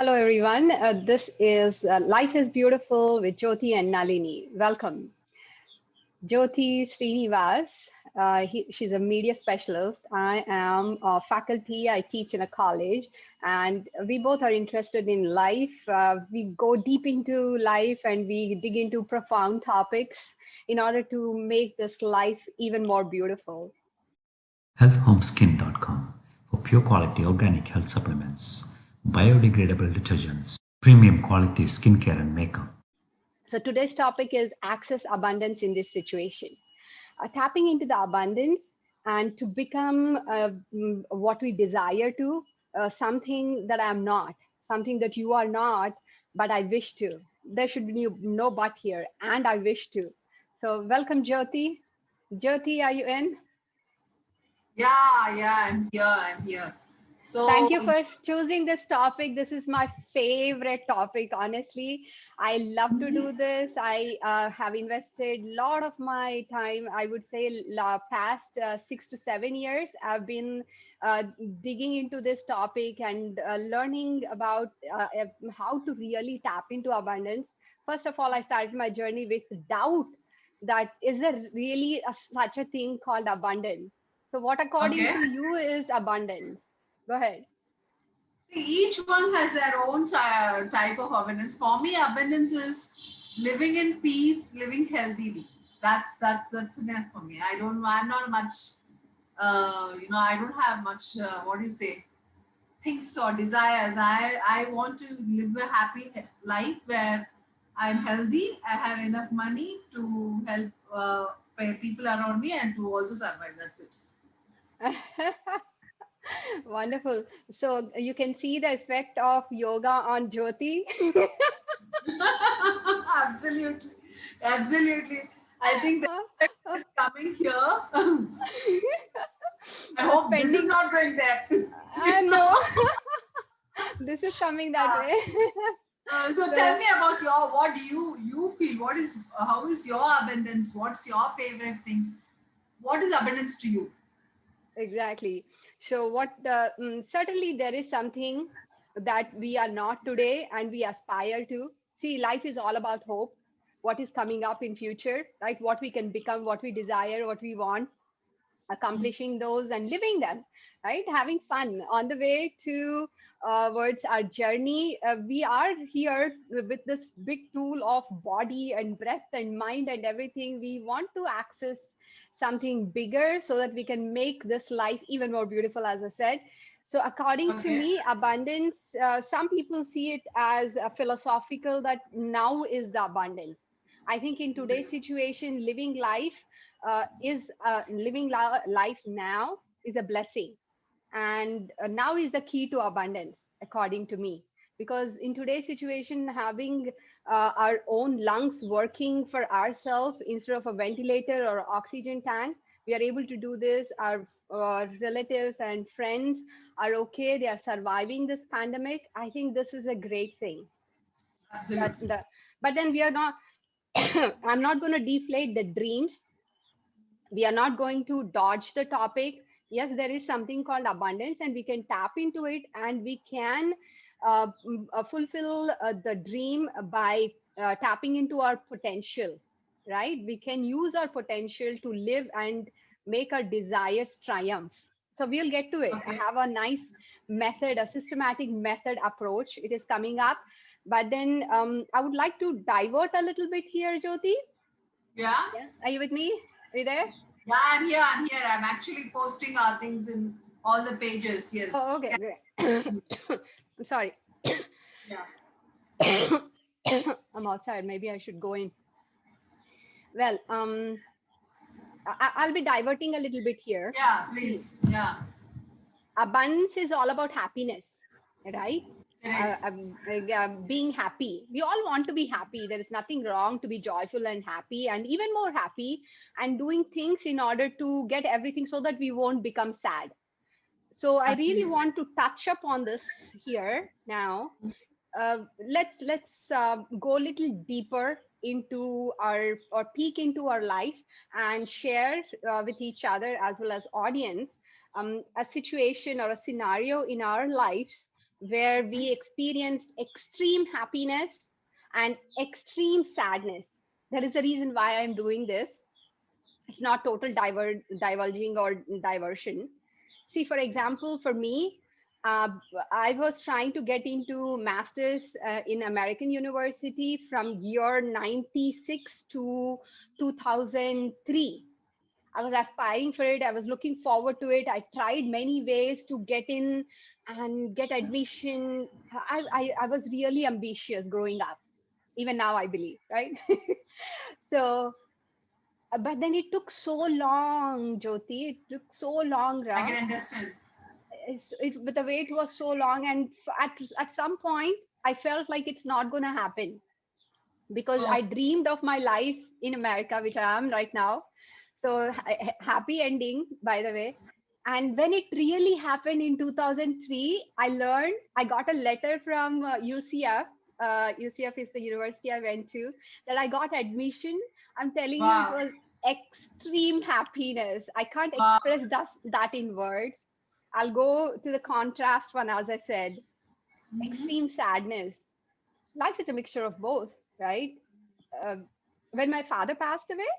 Hello, everyone. This is Life is Beautiful with Jyothi and Nalini. Welcome. Jyothi Srinivas, she's a media specialist. I am a faculty. I teach in a college, and we both are interested in life. We go deep into life and we dig into profound topics in order to make this life even more beautiful. Healthhomeskin.com for pure quality organic health supplements, biodegradable detergents, premium quality skincare and makeup. So today's topic is access abundance in this situation. Tapping into the abundance and to become what we desire to, something that I'm not, something that you are not, but I wish to. There should be no but here, and I wish to. So welcome, Jyothi. Jyothi, are you in? Yeah, I'm here. Thank So, you for choosing this topic. This is my favorite topic, honestly. I love to do this. I have invested a lot of my time, I would say, past 6 to 7 years. I've been uh, digging into this topic and learning about how to really tap into abundance. First of all, I started my journey with doubt that is there really such a thing called abundance? So, what according okay. to you is abundance? Go ahead. See, each one has their own type of abundance. For me, abundance is living in peace, living healthily. That's enough for me. I'm not much. I don't have much. What do you say? Things or desires. I want to live a happy life where I'm healthy. I have enough money to help people around me and to also survive. That's it. Wonderful. So you can see the effect of yoga on Jyoti. Absolutely. Absolutely. I think the effect is coming here. I So hope this is spending, not going there. no, this is coming that Uh, way. so tell So me about what do you feel? What is how is your abundance? What's your favorite things? What is abundance to you? exactly. So certainly there is something that we are not today and we aspire to. See, life is all about hope. What is coming up in future, right? What we can become, what we desire, what we want, accomplishing those and living them, right? Having fun on the way to towards our journey. We are here with this big tool of body and breath and mind and everything. We want to access something bigger so that we can make this life even more beautiful, as I said. So according to Okay. me, abundance, some people see it as a philosophical that now is the abundance. I think in today's situation, living life is living life now is a blessing, and now is the key to abundance according to me, because in today's situation, having our own lungs working for ourselves instead of a ventilator or oxygen tank, we are able to do this. Our relatives and friends are okay, they are surviving this pandemic. I think this is a great thing. that Absolutely. the, but then we are not I'm not going to deflate the dreams. We are not going to dodge the topic. Yes, there is something called abundance and we can tap into it, and we can fulfill the dream by tapping into our potential, right? We can use our potential to live and make our desires triumph. So we'll get to it. I Okay. have a nice method, a systematic method approach. It is coming up. But then I would like to divert a little bit here, Jyoti. Yeah. Yeah, are you with me? Are you there? Yeah, I'm here. I'm here. I'm actually posting our things in all the pages. Yes. Oh, okay, great. I'm sorry. Yeah. I'm outside. Maybe I should go in. Well, I'll be diverting a little bit here. Yeah. See, Please. Yeah. abundance is all about happiness, right? Correct. Being happy. We all want to be happy. There is nothing wrong to be joyful and happy, and even more happy, and doing things in order to get everything so that we won't become sad. So I really Absolutely. want to touch upon this here now. Let's go a little deeper into our, or peek into our life, and share with each other as well as audience a situation or a scenario in our lives where we experienced extreme happiness and extreme sadness. There is a reason why I'm doing this. It's not total divulging or diversion. See, for example, for me, uh, I was trying to get into masters in American University from year 96 to 2003. I was aspiring for it. I was looking forward to it. I tried many ways to get in and get admission. I was really ambitious growing up. Even now, I believe, right? So, but then it took so long, Jyoti. It took so long, I Ra. can understand. But the wait was so long, and at some point, I felt like it's not going to happen because Oh, I dreamed of my life in America, which I am right now. So happy ending, by the way. And when it really happened in 2003, I got a letter from UCF. UCF is the university I went to, that I got admission. I'm telling you, it wow. was extreme happiness. I can't Wow. express that in words. I'll go to the contrast one, as I said, Mhm. extreme sadness. Life is a mixture of both, right? uh, when my father passed away,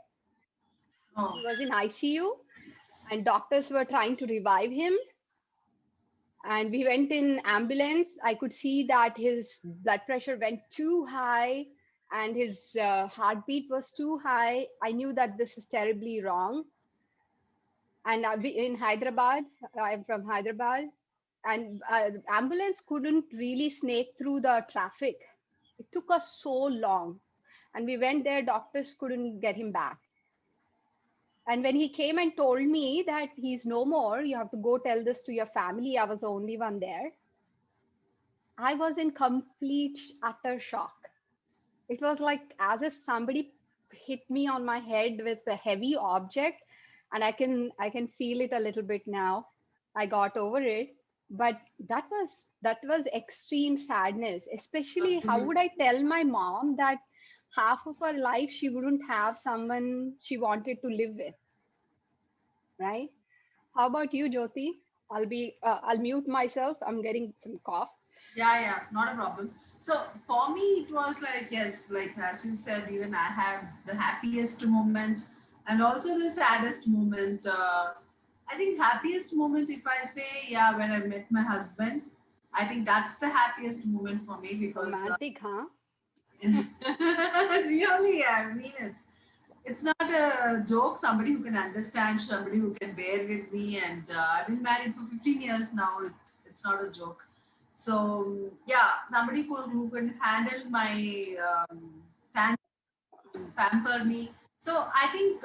Oh, he was in ICU and doctors were trying to revive him. And we went in ambulance. I could see that his blood pressure went too high and his heartbeat was too high. I knew that this is terribly wrong. And in Hyderabad, I'm from Hyderabad, and ambulance couldn't really snake through the traffic. It took us so long. And we went there, doctors couldn't get him back. And when he came and told me that he's no more, you have to go tell this to your family. I was the only one there. I was in complete, utter shock. It was like as if somebody hit me on my head with a heavy object, and I can feel it a little bit now. I got over it, but that was extreme sadness. Especially, how would absolutely. I tell my mom that half of her life she wouldn't have someone she wanted to live with, right? How about you, Jyoti? I'll mute myself. I'm getting some cough. Yeah, yeah, not a problem. So for me, it was like, yes, like as you said, even I have the happiest moment and also the saddest moment. I think happiest moment, if I say, yeah, when I met my husband, I think that's the happiest moment for me because Romantic, huh? really, I mean it. It's not a joke. Somebody who can understand, somebody who can bear with me, and I've been married for 15 years now. It's not a joke. So yeah, somebody who can handle my pamper me. So I think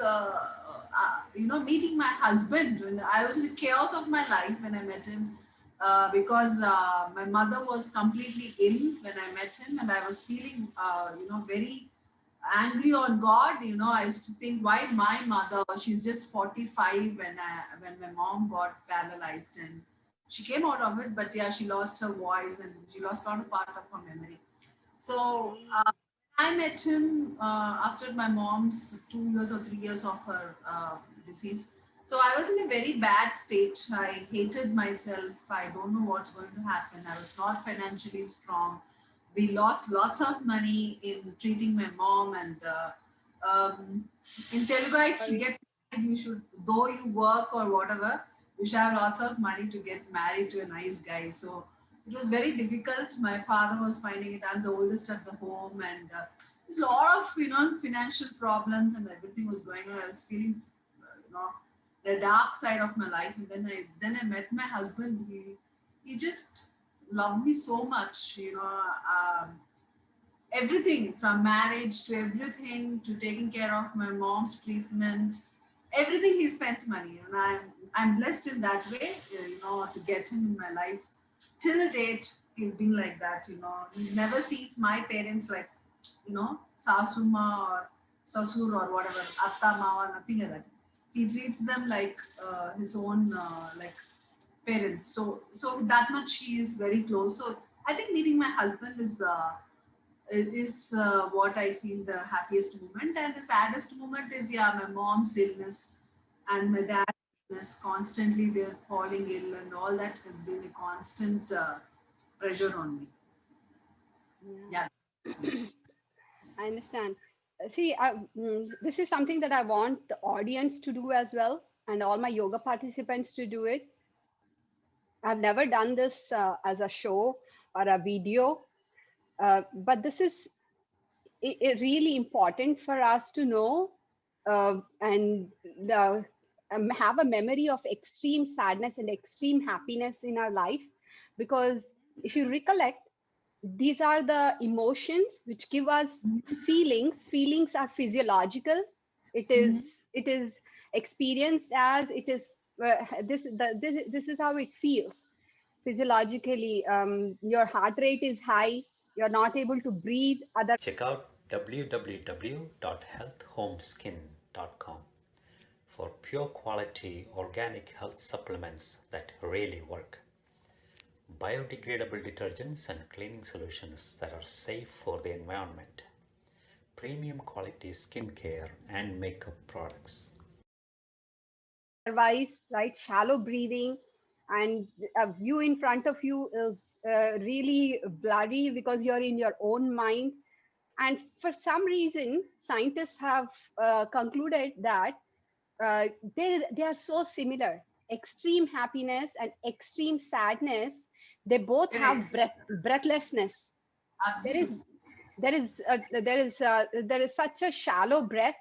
meeting my husband when I was in the chaos of my life when I met him, because my mother was completely ill when I met him, and I was feeling very angry on God. I used to think, why my mother? She's just 45 when my mom got paralyzed, and she came out of it, but yeah, she lost her voice and she lost a lot of part of her memory. So I met him after my mom's 2 years or 3 years of her disease. So I was in a very bad state. I hated myself. I don't know what's going to happen. I was not financially strong. We lost lots of money in treating my mom. And in Telugu, it's to Sorry. get married, you should, though you work or whatever, you should have lots of money to get married to a nice guy. So it was very difficult. My father was finding it. I'm the oldest at the home, and there's a lot of financial problems and everything was going on. I was feeling, the dark side of my life. And then I met my husband. He just loved me so much. Everything from marriage to everything to taking care of my mom's treatment, everything he spent money, and I'm blessed in that way, to get him in my life. Till date, he's been like that. He never sees my parents like, sasuma or sasur or whatever, atta mama, nothing like that. He treats them like his own, like parents. So that much he is very close. So I think meeting my husband is what I feel the happiest moment. And the saddest moment is, yeah, my mom's illness and my dad's illness. Constantly they're falling ill, and all that has been a constant. pressure on me. Yeah. I understand. See, this is something that I want the audience to do as well, and all my yoga participants to do it. I've never done this as a show or a video, but this is really important for us to know and have a memory of extreme sadness and extreme happiness in our life. Because if you recollect, these are the emotions which give us feelings. Feelings are physiological. It is experienced as it is. This is how it feels physiologically. Your heart rate is high. You're not able to breathe. Check out www.healthhomeskin.com for pure quality organic health supplements that really work. Biodegradable detergents and cleaning solutions that are safe for the environment. Premium quality skincare and makeup products. Otherwise, right, shallow breathing, and a view in front of you is really blurry because you're in your own mind. And for some reason, scientists have concluded that uh, they are so similar. Extreme happiness and extreme sadness, they both have Correct. breathlessness. There is Absolutely. there is such a shallow breath,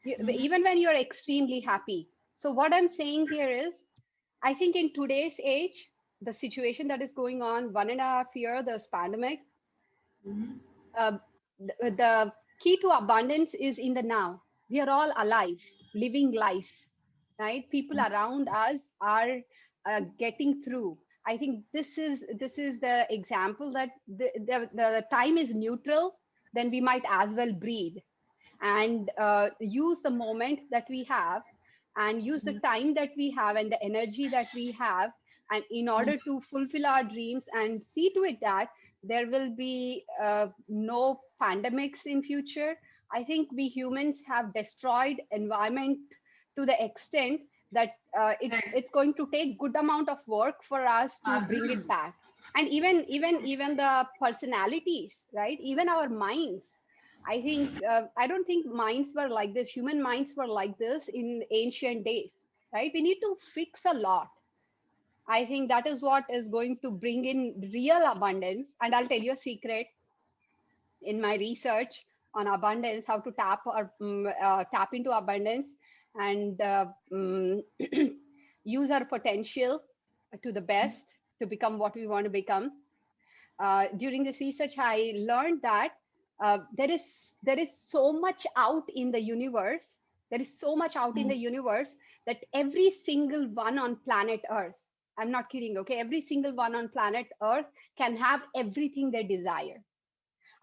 even when you're extremely happy. So what I'm saying here is, I think in today's age, the situation that is going on, 1.5 year, this pandemic, uh, the key to abundance is in the now. We are all alive, living life, right? People around us are getting through. I think this is the example that the time is neutral. Then we might as well breathe and use the moment that we have, and use the time that we have and the energy that we have, and in order to fulfill our dreams and see to it that there will be no pandemics in future. I think we humans have destroyed environment to the extent that Correct. it's going to take good amount of work for us to bring it Absolutely. back. And even the personalities, right, even our minds. I don't think minds were like this. Human minds were like this in ancient days, right? We need to fix a lot. I think that is what is going to bring in real abundance. And I'll tell you a secret in my research on abundance, how to tap into abundance and use our potential to the best to become what we want to become. During this research, I learned that there is so much out in the universe. There is so much out in the universe that every single one on planet Earth, I'm not kidding, okay, every single one on planet Earth can have everything they desire.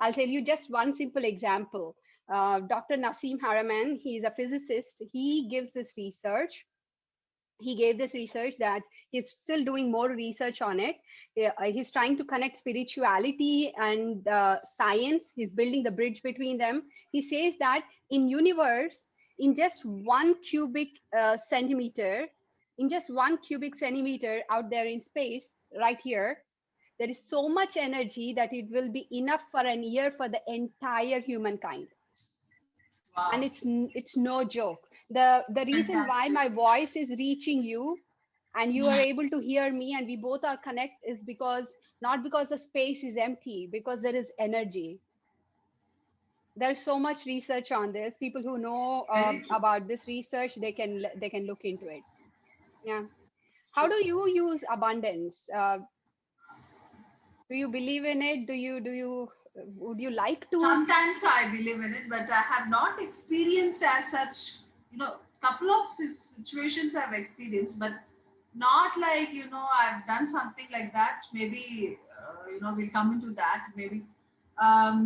I'll tell you just one simple example. Dr. Nassim Haramein, he is a physicist. He gives this research. He gave this research that he's still doing more research on it. He's trying to connect spirituality and science. He's building the bridge between them. He says that in universe, in just 1 cubic centimeter, in just 1 cubic centimeter out there in space, right here, there is so much energy that it will be enough for an year for the entire humankind. And Wow. it's no joke. The reason why Fantastic. my voice is reaching you and you are able to hear me and we both are connect is because, not because the space is empty, because there is energy. There's so much research on this. People who know Very true. about this research, they can look into it. Yeah. It's How true. do you use abundance? Do you believe in it? Do you would you like to? Sometimes I believe in it, but I have not experienced as such. Couple of situations I've experienced, but not like I've done something like that. Maybe we'll come into that. Maybe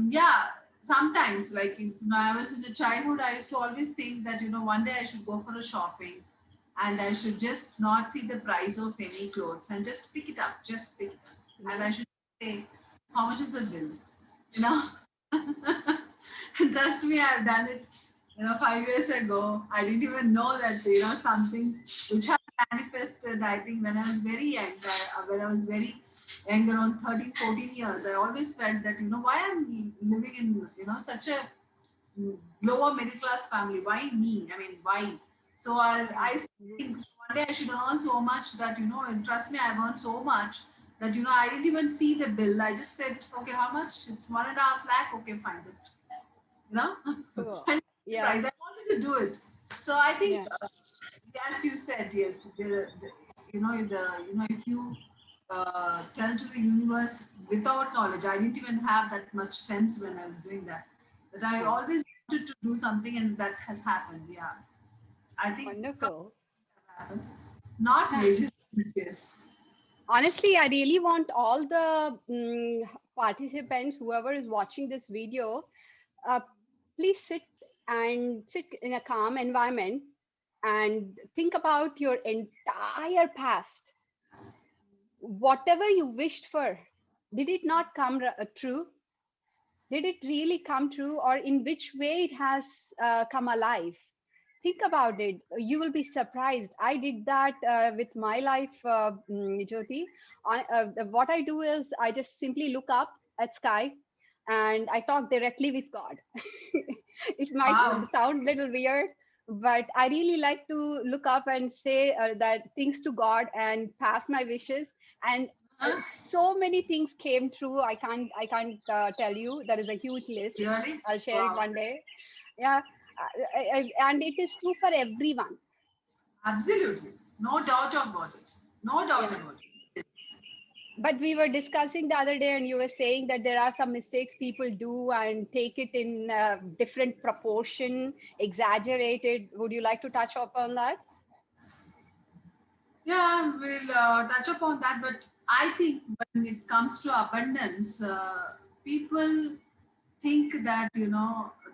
yeah. Sometimes, like if I was in the childhood, I used to always think that one day I should go for a shopping, and I should just not see the price of any clothes and just pick it up, just pick it up, and I should say, how much is the bill? You know, and trust me, I've done it. 5 years ago, I didn't even know that something which had manifested. I think when I was very young, when I was very younger, on 13, 14 years, I always felt that, why I'm living in, such a lower middle class family. Why me? I mean, why? So I Mhm. think one day I should earn so much that, and trust me, I've earned so much that, I didn't even see the bill. I just said, okay, how much? It's 1.5 lakh. Okay, fine. Just, you know, Cool. and the Yeah. price. I wanted to do it. So I think, Yeah. as you said, yes, if you tell to the universe without knowledge, I didn't even have that much sense when I was doing that. That I Yeah. always wanted to do something, and that has happened. Yeah, I think Wonderful. happened. Not major things, yes. Honestly, I really want all the participants, whoever is watching this video, uh, please sit in a calm environment and think about your entire past. Whatever you wished for, did it not come true? Did it really come true, or in which way it has come alive? Think about it. You will be surprised. I did that with my life, Jyoti. What I do is I just simply look up at sky and I talk directly with God. It might Wow. sound a little weird, but I really like to look up and say that things to God and pass my wishes. And Huh? so many things came true. I can't tell you. There is a huge list. Really? I'll share it Wow. one day. Yeah, and it is true for everyone. Absolutely. No doubt about it. No doubt Yeah. about it. But we were discussing the other day, and you were saying that there are some mistakes people do and take it in different proportion, exaggerated. Would you like to touch upon that? Yeah, we'll touch upon that. But I think when it comes to abundance, people think that,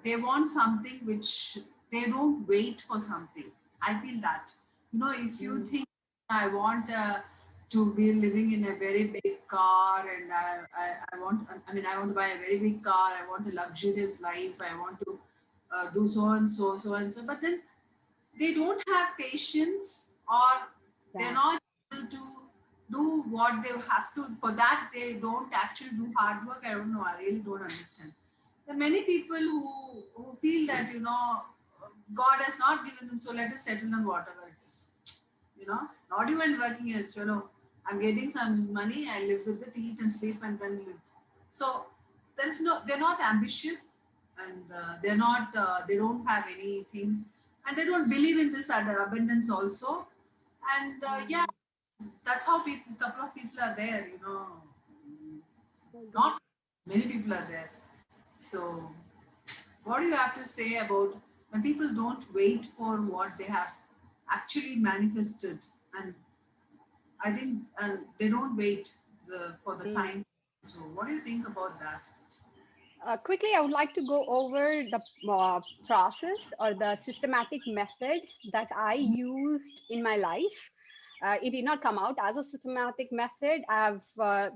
they want something which they don't wait for something. I feel that, if you Mm. think I want to be living in a very big car, and I want, I mean, I want to buy a very big car, I want a luxurious life, I want to do so and so, so and so, but then they don't have patience, or they're Yeah. not able to do what they have to. For that, they don't actually do hard work. I don't know, I really don't understand. There are many people who feel that, God has not given them, so let us settle on whatever it is, not even working as, I'm getting some money, I live with it, eat and sleep, and then live. So there's no, they're not ambitious, and they don't have anything, and they don't believe in this abundance also. And yeah, Mm. that's how people, couple of people are there, Okay. not many people are there. So what do you have to say about when people don't wait for what they have actually manifested? And I think they don't wait for the Mm. time. So, what do you think about that? Quickly, I would like to go over the process or the systematic method that I used in my life. It did not come out as a systematic method. I've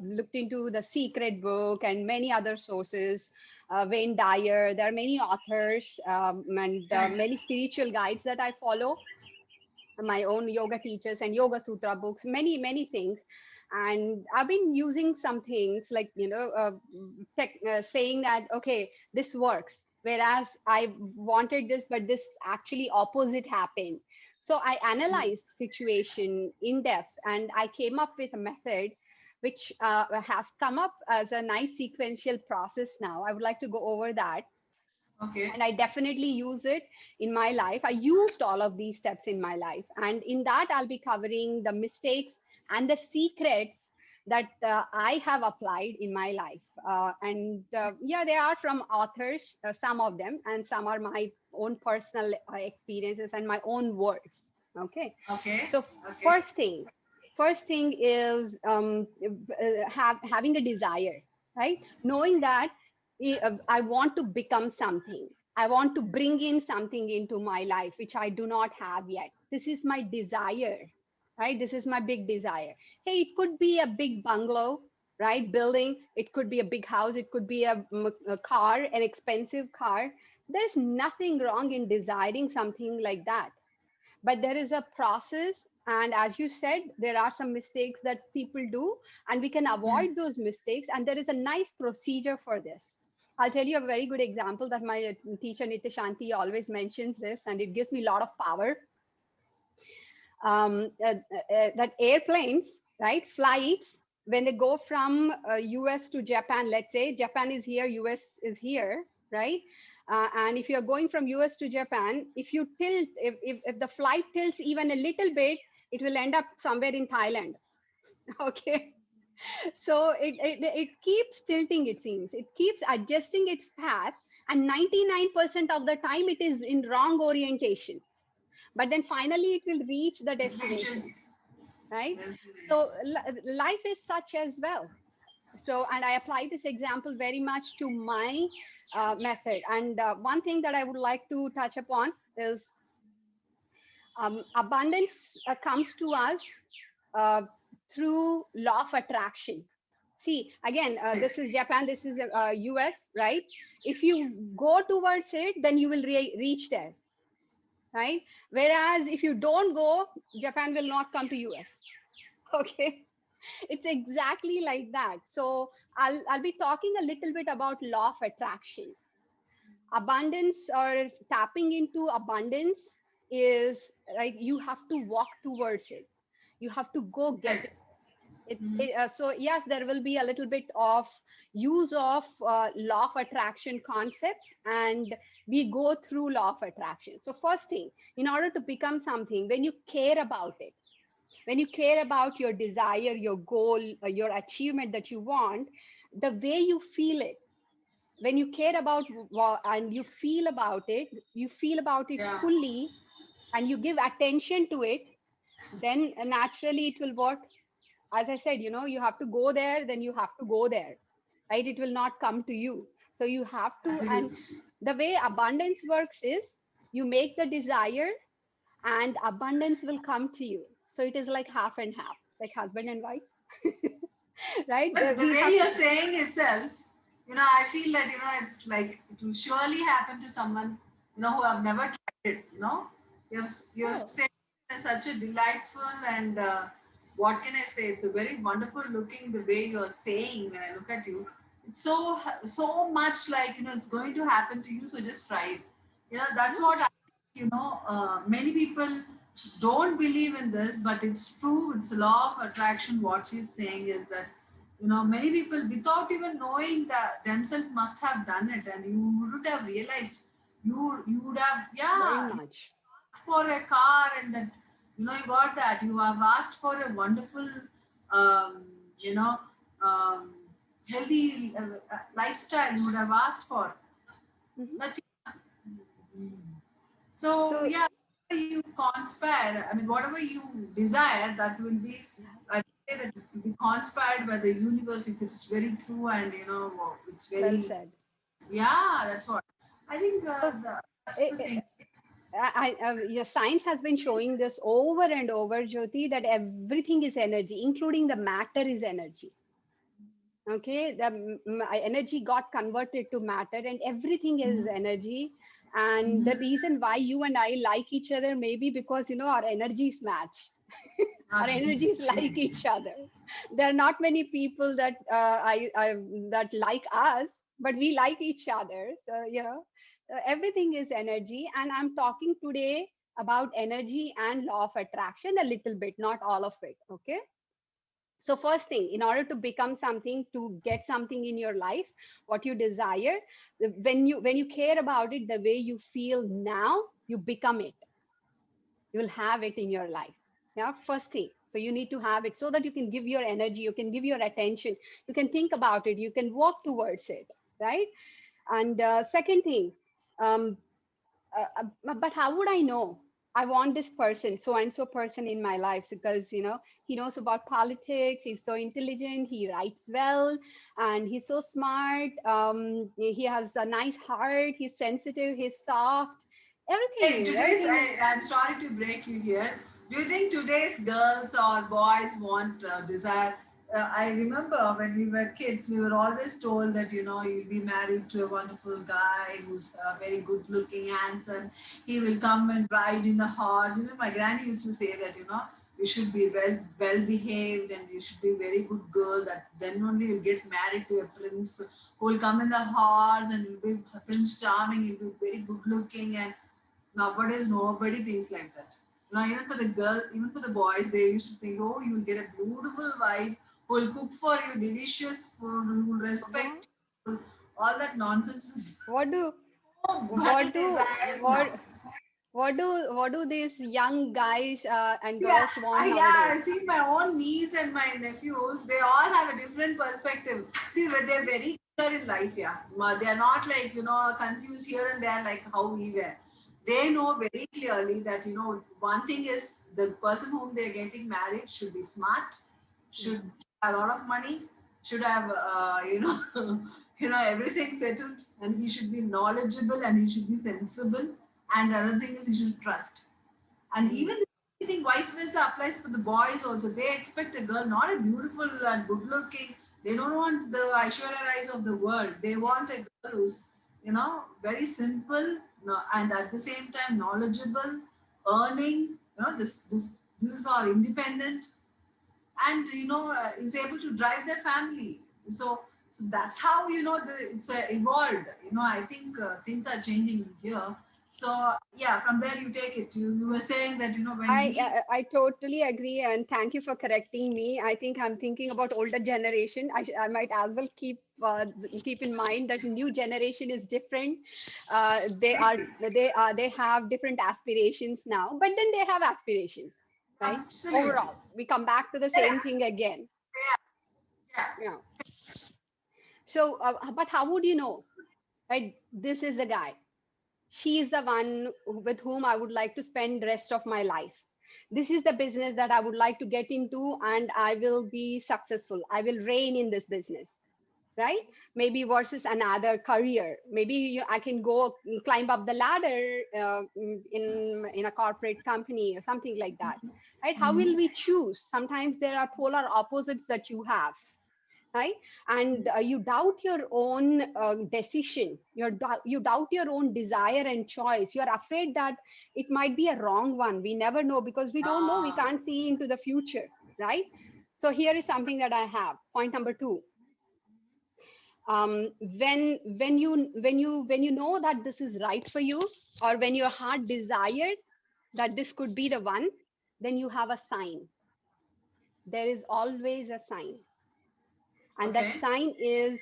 looked into the Secret Book and many other sources, Wayne Dyer. There are many authors and Correct. many spiritual guides that I follow, my own yoga teachers and yoga sutra books, many things. And I've been using some things like, saying that okay, this works, whereas I wanted this, but this actually opposite happened. So I analyzed situation in depth and I came up with a method which has come up as a nice sequential process. Now I would like to go over that, Okay. and I definitely use it in my life. I used all of these steps in my life, and in that I'll be covering the mistakes and the secrets that I have applied in my life. And yeah, they are from authors, some of them, and some are my own personal experiences and my own words. Okay. Okay. So Okay. first thing first thing is having a desire, right? Knowing that I want to become something. I want to bring in something into my life which I do not have yet. This is my desire, right? This is my big desire. Hey, it could be a big bungalow, right? Building. It could be a big house. It could be a car, an expensive car. There's nothing wrong in desiring something like that, but there is a process And as you said, there are some mistakes that people do, and we can Yeah. avoid those mistakes. And there is a nice procedure for this. I'll tell you a very good example that my teacher Nitishanti always mentions this, and it gives me a lot of power. That airplanes, right, flights, when they go from US to Japan, let's say Japan is here, US is here, right? And if you're going from US to Japan, if you tilt, if the flight tilts even a little bit, it will end up somewhere in Thailand. Okay. So it keeps tilting, it seems. It keeps adjusting its path. And 99% of the time, it is in wrong orientation. But then finally, it will reach the It reaches destination, right? destination. So life is such as well. So, and I apply this example very much to my method. And one thing that I would like to touch upon is abundance comes to us uh, through law of attraction. See, again, Right. this is Japan, this is US, right? If you go towards it, then you will reach there, right? Whereas if you don't go, Japan will not come to US. Okay, it's exactly like that. So I'll be talking a little bit about law of attraction. Abundance, or tapping into abundance, is like you have to walk towards it. You have to go get Right. it. Mhm. So yes, there will be a little bit of use of law of attraction concepts, and we go through law of attraction. So first thing, in order to become something, when you care about it, when you care about your desire, your goal, your achievement that you want, the way you feel it, when you care about and you feel about it, you feel about it Yeah. fully, and you give attention to it, then naturally it will what, as I said, you have to go there, then you have to go there, right? It will not come to you. So you have to, and Absolutely. the way abundance works is you make the desire, and abundance will come to you. So it is like half and half, like husband and wife. Right? But the We way have to. you're saying itself, I feel that, it's like it will surely happen to someone, who have never tried it, You're Oh, saying it in such a delightful and what can I say? It's a very wonderful looking the way you're saying when I look at you. It's so much like, it's going to happen to you, so just try it. That's yeah, what many people don't believe in this, but it's true. It's a law of attraction. What she's saying is that, many people without even knowing that themselves must have done it, and you wouldn't have realized. You would have, very yeah, you much. asked for a car, and that, you got that. You have asked for a wonderful, um, you know um, healthy lifestyle. You would have asked for, Mhm. but so, So yeah, whatever you conspire, I mean, whatever you desire, that will be, yeah, I say that it will be conspired by the universe if it's very true, and, it's well very, said. yeah, that's what. I think So that's the it, thing. your science has been showing this over and over, Jyoti, that everything is energy, including the matter is energy. Okay, the energy got converted to matter, and everything is energy. And the Mhm. reason why you and I like each other, maybe because our energies match. Our energies like Absolutely. each other. There are not many people that that like us, but we like each other. So everything is energy, and I'm talking today about energy and law of attraction a little bit, not all of it. Okay. So first thing, in order to become something, to get something in your life, what you desire, when you care about it, the way you feel now, you become it. You'll have it in your life. Yeah, first thing. So you need to have it so that you can give your energy, you can give your attention, you can think about it, you can walk towards it, right? And second thing, um, but how would I know I want this person, so and so person in my life? Because he knows about politics, he's so intelligent, he writes well, and he's so smart. He has a nice heart, he's sensitive, he's soft, Hey, everything, today's, everything. I'm sorry to break you here. Do you think today's girls or boys want desire? I remember when we were kids, we were always told that, you'll be married to a wonderful guy who's very good looking, handsome. He will come and ride in the horse. My granny used to say that, you should be well behaved, and you should be a very good girl. That then only you'll get married to a prince who will come in the horse, and you'll be Prince Charming. You'll be very good looking, and nowadays nobody thinks like that. Now even for the girl, even for the boys, they used to think, oh, you'll get a beautiful wife who will cook for you delicious food, who will Uh-huh. respect you. All that nonsense is What do nobody what do desires now. what what do these young guys and Yeah, girls want yeah, nowadays? I see my own niece and my nephews, they all have a different perspective. See, but they're very clear in life, yeah. They're not like, confused here and there like how we were. They know very clearly that, one thing is the person whom they're getting married should be smart, should have a lot of money, should have, everything settled, and he should be knowledgeable and he should be sensible. And the other thing is he should trust. And Hmm. even I think vice versa applies for the boys also. They expect a girl, not a beautiful and good looking. They don't want the Aishwarya Rais of the world. They want a girl who's, very simple, and at the same time knowledgeable, earning. This is all independent, and is able to drive their family. So that's how it's evolved. I think things are changing here. So yeah, from there you take it. You were saying that when I, we I I totally agree, and thank you for correcting me. I think I'm thinking about older generation. I might as well keep in mind that new generation is different. They have different aspirations now, but then they have aspirations, right? absolutely Overall, we come back to the yeah, same thing again. yeah, Yeah. So, but how would you know, right? This is the guy. She is the one with whom I would like to spend the rest of my life. This is the business that I would like to get into, and I will be successful. I will reign in this business, right? Maybe versus another career. Maybe I can go climb up the ladder in a corporate company or something like that, right? How will we choose? Sometimes there are polar opposites that you have, right? And you doubt your own decision. You doubt your own desire and choice. You're afraid that it might be a wrong one. We never know because we don't know. We ah, can't see into the future, right? So here is something that I have. Point number two. When you know that this is right for you, or when your heart desired that this could be the one, then you have a sign. There is always a sign, and that okay, sign is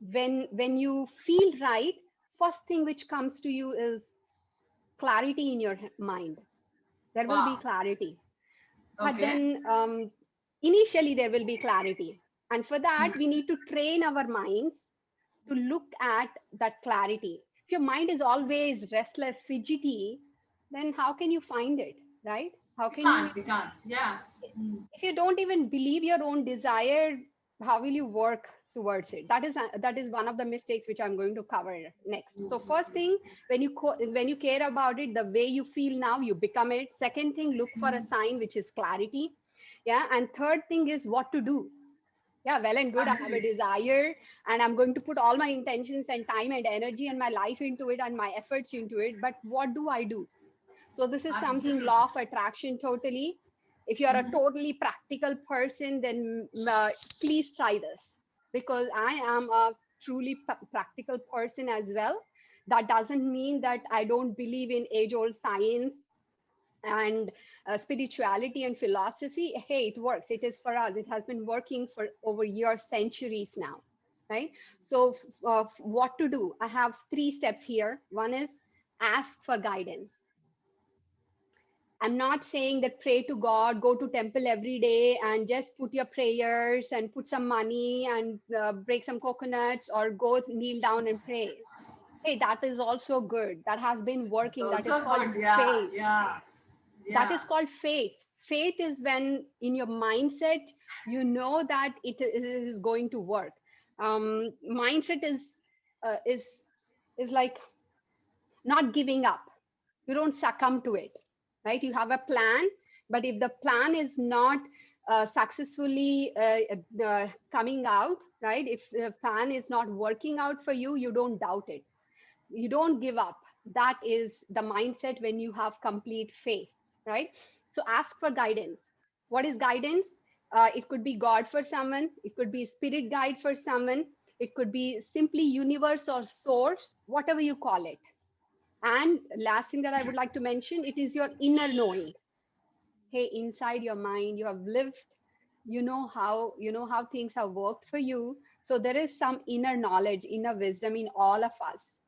when you feel right, first thing which comes to you is clarity in your mind. There will be wow, clarity, but okay, then initially there will be clarity, and for that we need to train our minds to look at that clarity. If your mind is always restless, fidgety, then how can you find it, right? How we can you, can't, we can't, yeah. Mm. if you don't even believe your own desire, how will you work towards it? That is one of the mistakes which I'm going to cover next. So first thing, when you care about it, the way you feel now, you become it. Second thing, look for a sign which is clarity. Yeah, and third thing is what to do. Yeah, well and good, I have a Absolutely, desire, and I'm going to put all my intentions and time and energy and my life into it and my efforts into it, but what do I do? So this is something absolutely. law of attraction totally. If you're a totally practical person, then please try this, because I am a truly practical person as well. That doesn't mean that I don't believe in age old science and spirituality and philosophy. Hey, it works. It is for us. It has been working for over years, centuries now, right? So what to do? I have three steps here. One is ask for guidance. I'm not saying that pray to God, go to temple every day and just put your prayers and put some money and break some coconuts or go kneel down and pray. Hey, that is also good. That has been It's working. That is also called good, yeah, faith. yeah, That yeah. is called faith. Faith is when in your mindset, you know that it is going to work. Mindset uh, is is like not giving up. You don't succumb to it, right? You have a plan, but if the plan is not successfully coming out, right? If the plan is not working out for you, you don't doubt it. You don't give up. That is the mindset when you have complete faith, right? So ask for guidance. What is guidance? It could be God for someone, it could be spirit guide for someone, it could be simply universe or source, whatever you call it. And last thing that I would like to mention, it is your inner knowing. Hey, inside your mind, you have lived, you know how things have worked for you. So there is some inner knowledge, inner wisdom in all of us,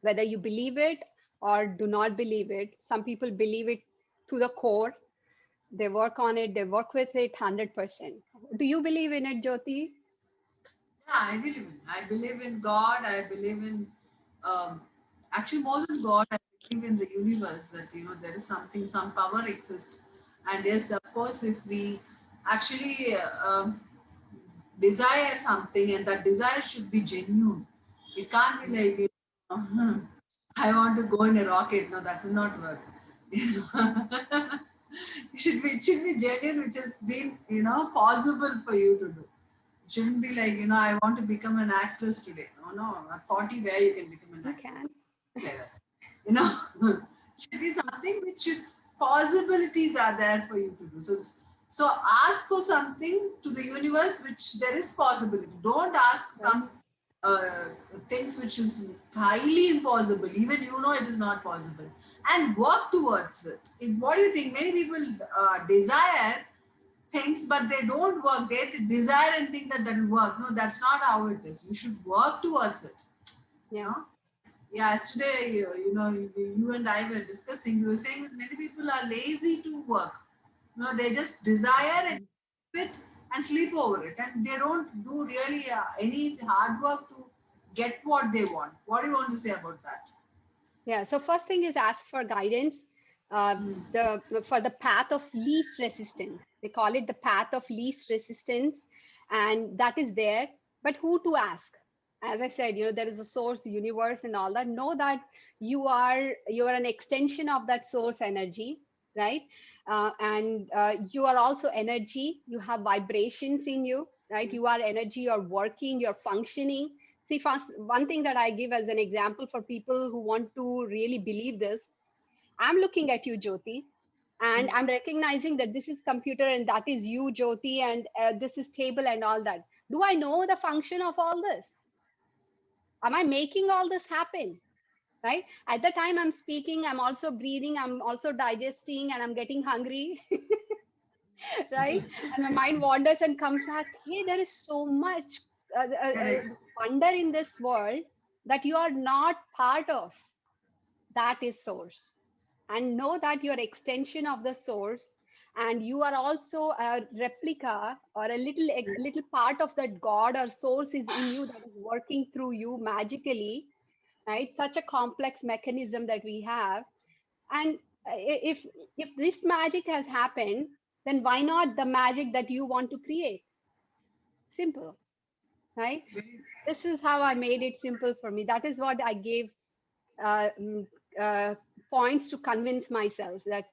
whether you believe it or do not believe it. Some people believe it to the core. They work on it, they work with it 100%. Do you believe in it, Jyothi? Yeah, I believe in God. I believe in, um, actually more than God. I believe in the universe, that there is something, some power exists, and yes, of course, if we actually desire something, and that desire should be genuine. It can't be like, I want to go in a rocket. No, that will not work. It should be genuine, which has been possible for you to do. It shouldn't be like, I want to become an actress today. No, no, at 40, where you can become an You actress. can. Like that. You know, it should be something which its possibilities are there for you to do. So ask for something to the universe which there is possibility. Don't ask Yes. some uh, things which is highly impossible. Even it is not possible. And work towards it. What do you think? Many people desire things, but they don't work. They desire and think that will work. No, that's not how it is. You should work towards it. You Yeah. know? Yeah, yesterday, you and I were discussing. You were saying that many people are lazy to work. They just desire and it and sleep over it, and they don't do really any hard work to get what they want. What do you want to say about that? Yeah. So first thing is ask for guidance. Hmm. The For the path of least resistance. They call it the path of least resistance, and that is there. But who to ask? As I said, there is a source, universe, and all that. Know that you are an extension of that source energy, right? And you are also energy. You have vibrations in you, right? You are energy. You're working. You're functioning. See, first, one thing that I give as an example for people who want to really believe this, I'm looking at you, Jyothi, and I'm recognizing that this is computer and that is you, Jyothi, and this is table and all that. Do I know the function of all this? Am I making all this happen? Right? At the time I'm speaking, I'm also breathing, I'm also digesting, and I'm getting hungry, right? And my mind wanders and comes back. Hey, there is so much Correct. wonder in this world that you are not part of. That is source. And know that you're extension of the source, and you are also a replica or a little part of that god or source is in you, that is working through you magically, right? Such a complex mechanism that we have. And if this magic has happened, then why not the magic that you want to create? Simple, right? Very, This is how I made it simple for me. That is what I gave uh, mm, uh, points to convince myself that,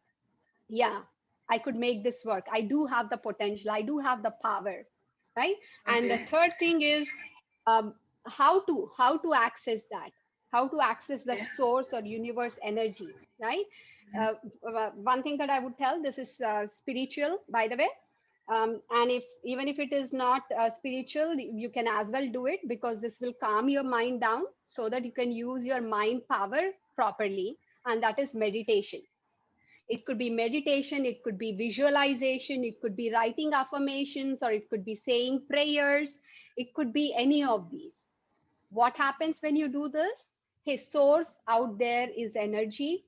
yeah, I could make this work. I do have the potential, I do have the power, right? And the okay. third thing is, um, how to access that, how to access that Okay. source or universe energy, right? One thing that I would tell, this is spiritual, by the way. And if even if it is not spiritual, you can as well do it, because this will calm your mind down so that you can use your mind power properly. And that is meditation. It could be meditation, it could be visualization, it could be writing affirmations, or it could be saying prayers. It could be any of these. What happens when you do this? His source out there is energy,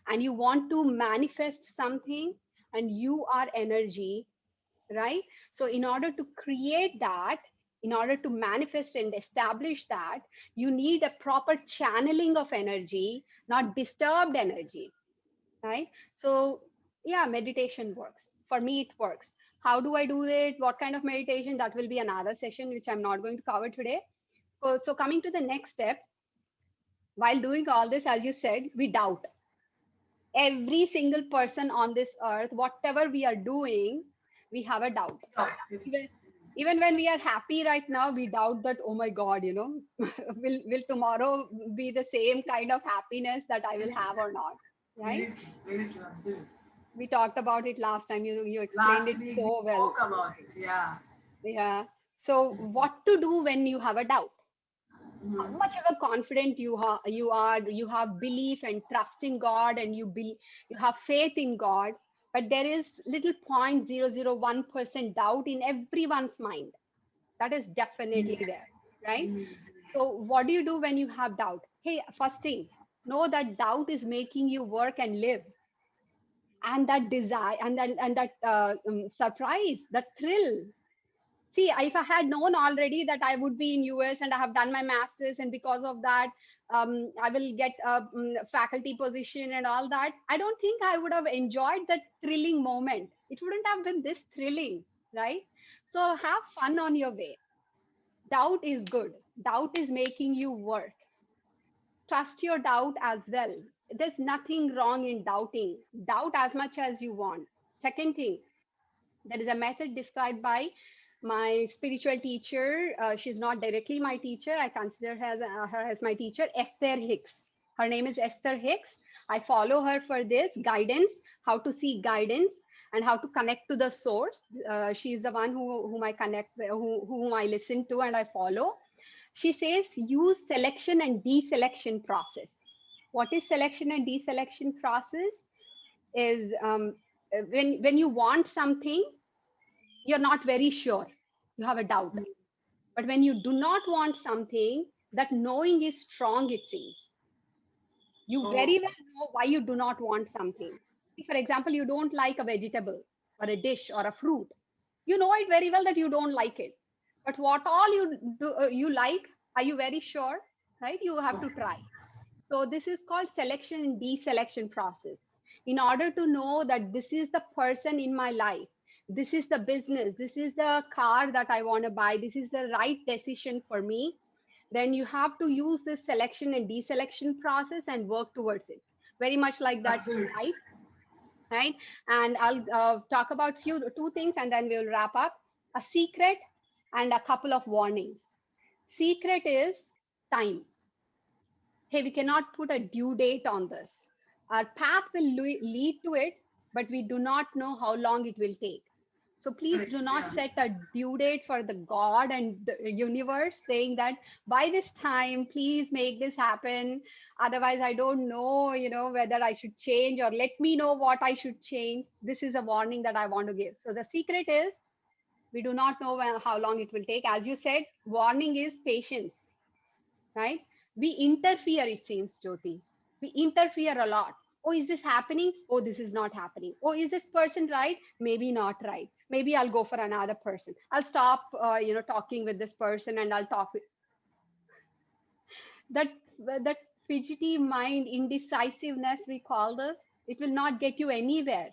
and you want to manifest something, and you are energy, right? So, in order to create that, in order to manifest and establish that, you need a proper channeling of energy, not disturbed energy, right? So, yeah, meditation works. For me, it works. How do I do it? What kind of meditation? That will be another session, which I'm not going to cover today. So coming to the next step, while doing all this, as you said, we doubt. Every single person on this earth, whatever we are doing, we have a doubt. Even, even when we are happy right now, we doubt that, oh my God, will tomorrow be the same kind of happiness that I will have or not, right? Very true. Very true. Absolutely. We talked about it last time. You explained Last it week we so well. spoke about it. Yeah. Yeah. So what to do when you have a doubt? How Mhm. much ever confident you have belief and trust in God, and you have faith in God, but there is little 0.001% doubt in everyone's mind. That is definitely there, right? So what do you do when you have doubt? Hey, first thing, know that doubt is making you work and live, and that desire and that surprise, that thrill. See, if I had known already that I would be in US and I have done my masters, and because of that, I will get a faculty position and all that, I don't think I would have enjoyed that thrilling moment. It wouldn't have been this thrilling, right? So have fun on your way. Doubt is good. Doubt is making you work. Trust your doubt as well. There's nothing wrong in doubting. Doubt as much as you want. Second thing, there is a method described by my spiritual teacher. She's not directly my teacher. I consider her as my teacher, Esther Hicks. Her name is Esther Hicks. I follow her for this guidance, how to seek guidance and how to connect to the source. She is the one whom I connect, whom I listen to and I follow. She says use selection and deselection process. What is selection and deselection process? Is when you want something, you're not very sure, you have a doubt. But when you do not want something, that knowing is strong, it seems. You Oh, very well know why you do not want something. If, for example, you don't like a vegetable or a dish or a fruit, you know it very well that you don't like it. But what all you like, are you very sure? Right? You have to try. So this is called selection and deselection process. In order to know that this is the person in my life, this is the business, this is the car that I want to buy, this is the right decision for me, then you have to use this selection and deselection process and work towards it. Very much like that absolutely. life, right? And I'll talk about two things and then we'll wrap up. A secret and a couple of warnings. Secret is time. Hey, we cannot put a due date on this. Our path will lead to it, but we do not know how long it will take. So please Correct. do not Yeah. set a due date for the God and the universe saying that by this time, please make this happen. Otherwise, I don't know, whether I should change or let me know what I should change. This is a warning that I want to give. So the secret is we do not know how long it will take. As you said, warning is patience, right? We interfere, it seems, Jyoti. We interfere a lot. Oh, is this happening? Oh, this is not happening. Oh, is this person right? Maybe not right. Maybe I'll go for another person. I'll stop, talking with this person and I'll talk with that, that fidgety mind, indecisiveness, we call this. It will not get you anywhere,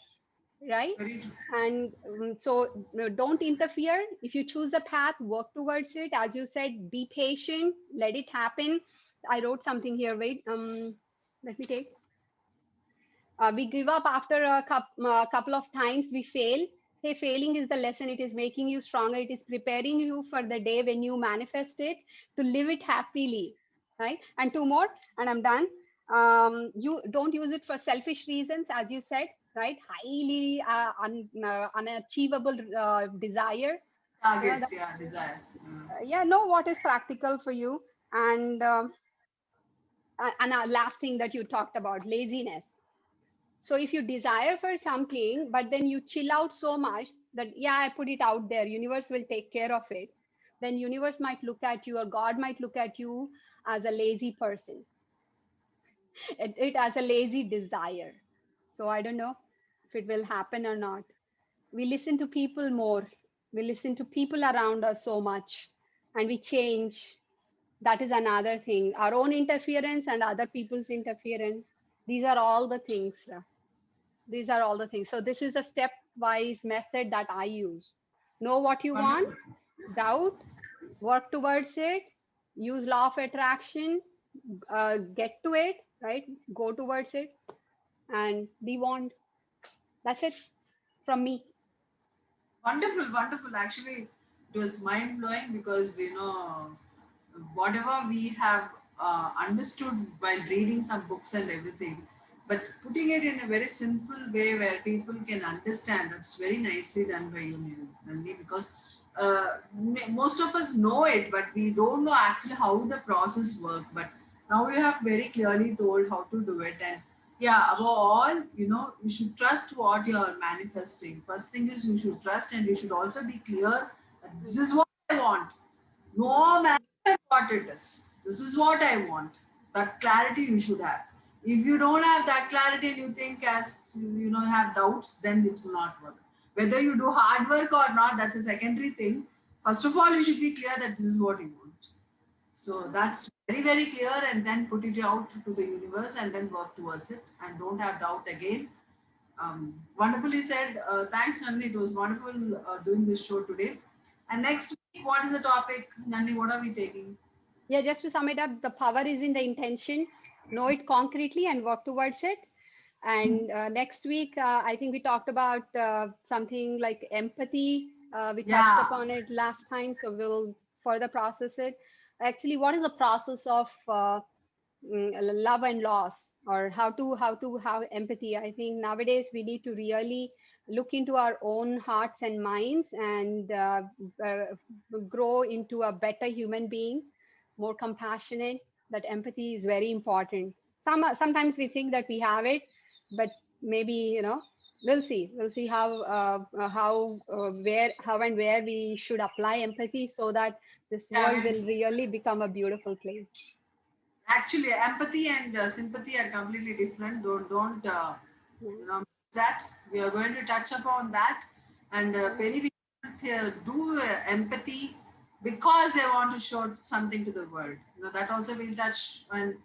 right? Very true. And so don't interfere. If you choose a path, work towards it. As you said, be patient, let it happen. I wrote something here. Wait, let me take. We give up after a couple of times. We fail. Hey, failing is the lesson. It is making you stronger. It is preparing you for the day when you manifest it to live it happily, right? And two more, and I'm done. You don't use it for selfish reasons, as you said, right? Highly unachievable desire. That, Targets, yeah, desires. yeah, know what is practical for you. And last thing that you talked about, laziness. So if you desire for something, but then you chill out so much that, yeah, I put it out there, universe will take care of it, then universe might look at you or God might look at you as a lazy person, it as a lazy desire. So I don't know if it will happen or not. We listen to people more. We listen to people around us so much and we change. That is another thing. Our own interference and other people's interference. These are all the things. These are all the things. So this is the stepwise method that I use. Know what you want, Wonderful. doubt, work towards it, use law of attraction, get to it, right? Go towards it and be warned. That's it from me. Wonderful, wonderful. Actually, it was mind blowing because whatever we have understood while reading some books and everything, but putting it in a very simple way where people can understand, that's very nicely done by you, Nalini, because most of us know it, but we don't know actually how the process works. But now you have very clearly told how to do it. And yeah, above all, you should trust what you're manifesting. First thing is you should trust, and you should also be clear that this is what I want. No matter what it is, this is what I want. That clarity you should have. If you don't have that clarity and you think as have doubts, then it will not work. Whether you do hard work or not, that's a secondary thing. First of all, you should be clear that this is what you want. So that's very, very clear, and then put it out to the universe and then work towards it, and don't have doubt again. Wonderfully said. Thanks, Nandini. It was wonderful doing this show today. And next week, what is the topic? Nandini, what are we taking? Yeah, just to sum it up, the power is in the intention. Know it concretely and work towards it. And next week, I think we talked about something like empathy. We touched upon it last time, so we'll further process it. Actually, what is the process of love and loss, or how to have empathy? I think nowadays we need to really look into our own hearts and minds and grow into a better human being, more compassionate. That empathy is very important. Sometimes we think that we have it, but maybe we'll see how and where we should apply empathy, so that this world will really become a beautiful place. Actually, empathy and sympathy are completely different. Don't that. We are going to touch upon that, and many people do empathy because they want to show something to the world. That also will touch, and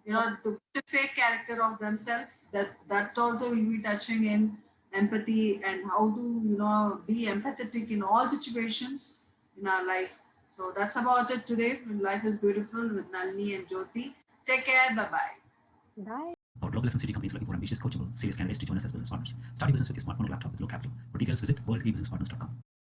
to put a fake character of themselves. That also will be touching in empathy and how to be empathetic in all situations in our life. So that's about it today. Life is beautiful with Nalini and Jyothi. Take care. Bye-bye. Bye. Our global FMCG companies looking for ambitious, coachable, serious candidates to join us as business partners. Start a business with your smartphone or laptop with low capital. For details, visit worldrebusinesspartners.com.